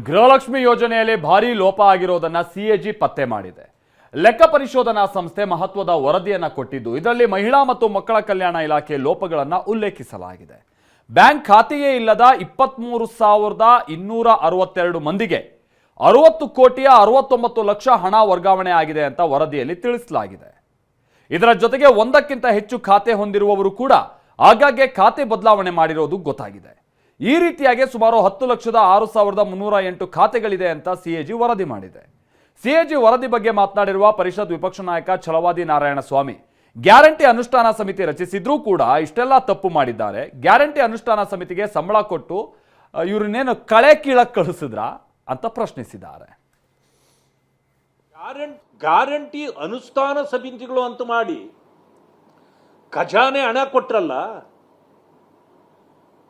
ಗೃಹಲಕ್ಷ್ಮಿ ಯೋಜನೆಯಲ್ಲಿ ಭಾರೀ ಲೋಪ ಆಗಿರೋದನ್ನ ಸಿಎಜಿ ಪತ್ತೆ ಮಾಡಿದೆ. ಲೆಕ್ಕ ಪರಿಶೋಧನಾ ಸಂಸ್ಥೆ ಮಹತ್ವದ ವರದಿಯನ್ನ ಕೊಟ್ಟಿದ್ದು, ಇದರಲ್ಲಿ ಮಹಿಳಾ ಮತ್ತು ಮಕ್ಕಳ ಕಲ್ಯಾಣ ಇಲಾಖೆ ಲೋಪಗಳನ್ನ ಉಲ್ಲೇಖಿಸಲಾಗಿದೆ. ಬ್ಯಾಂಕ್ ಖಾತೆಯೇ ಇಲ್ಲದ 23,262 ಮಂದಿಗೆ 60 ಕೋಟಿಯ 69 ಲಕ್ಷ ಹಣ ವರ್ಗಾವಣೆ ಆಗಿದೆ ಅಂತ ವರದಿಯಲ್ಲಿ ತಿಳಿಸಲಾಗಿದೆ. ಇದರ ಜೊತೆಗೆ ಒಂದಕ್ಕಿಂತ ಹೆಚ್ಚು ಖಾತೆ ಹೊಂದಿರುವವರು ಕೂಡ ಆಗಾಗ್ಗೆ ಖಾತೆ ಬದಲಾವಣೆ ಮಾಡಿರೋದು ಗೊತ್ತಾಗಿದೆ. ಈ ರೀತಿಯಾಗಿ ಸುಮಾರು 10,06,308 ಖಾತೆಗಳಿದೆ ಅಂತ ಸಿಎಜಿ ವರದಿ ಮಾಡಿದೆ. ಸಿಎಜಿ ವರದಿ ಬಗ್ಗೆ ಮಾತನಾಡಿರುವ ಪರಿಷತ್ ವಿಪಕ್ಷ ನಾಯಕ ಛಲವಾದಿ ನಾರಾಯಣಸ್ವಾಮಿ, ಗ್ಯಾರಂಟಿ ಅನುಷ್ಠಾನ ಸಮಿತಿ ರಚಿಸಿದ್ರೂ ಕೂಡ ಇಷ್ಟೆಲ್ಲ ತಪ್ಪು ಮಾಡಿದ್ದಾರೆ. ಗ್ಯಾರಂಟಿ ಅನುಷ್ಠಾನ ಸಮಿತಿಗೆ ಸಂಬಳ ಕೊಟ್ಟು ಇವ್ರನ್ನೇನು ಕಳೆ ಕೀಳಕ್ಕೆ ಕಳಿಸಿದ್ರ ಅಂತ ಪ್ರಶ್ನಿಸಿದ್ದಾರೆ. ಗ್ಯಾರಂಟಿ ಅನುಷ್ಠಾನ ಸಮಿತಿಗಳು ಅಂತ ಮಾಡಿ ಖಜಾನೆ ಹಣ ಕೊಟ್ರಲ್ಲ,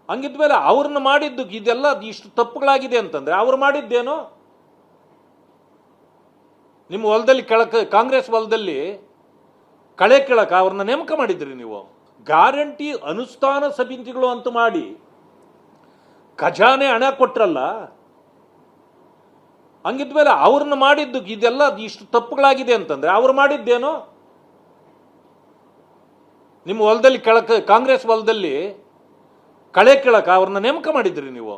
ಹಂಗಿದ್ಮೇಲೆ ಅವ್ರನ್ನ ಮಾಡಿದ್ದು ಇದೆಲ್ಲ ಇಷ್ಟು ತಪ್ಪುಗಳಾಗಿದೆ ಅಂತಂದ್ರೆ ಅವ್ರು ಮಾಡಿದ್ದೇನೋ? ನಿಮ್ಮ ಹೊಲದಲ್ಲಿ ಕಾಂಗ್ರೆಸ್ ಹೊಲದಲ್ಲಿ ಕಳೆ ಕೀಳಕ ಅವ್ರನ್ನ ನೇಮಕ ಮಾಡಿದ್ರಿ ನೀವು. ಗ್ಯಾರಂಟಿ ಅನುಷ್ಠಾನ ಸಮಿತಿಗಳು ಅಂತ ಮಾಡಿ ಖಜಾನೆ ಹಣ ಕೊಟ್ರಲ್ಲ, ಹಂಗಿದ್ಮೇಲೆ ಅವ್ರನ್ನ ಮಾಡಿದ್ದು ಇದೆಲ್ಲ ಇಷ್ಟು ತಪ್ಪುಗಳಾಗಿದೆ ಅಂತಂದ್ರೆ ಅವ್ರು ಮಾಡಿದ್ದೇನೋ? ನಿಮ್ಮ ಹೊಲದಲ್ಲಿ ಕಾಂಗ್ರೆಸ್ ಹೊಲದಲ್ಲಿ ಕಳೆ ಕೀಳಕ ಅವ್ರನ್ನ ನೇಮಕ ಮಾಡಿದ್ರಿ ನೀವು.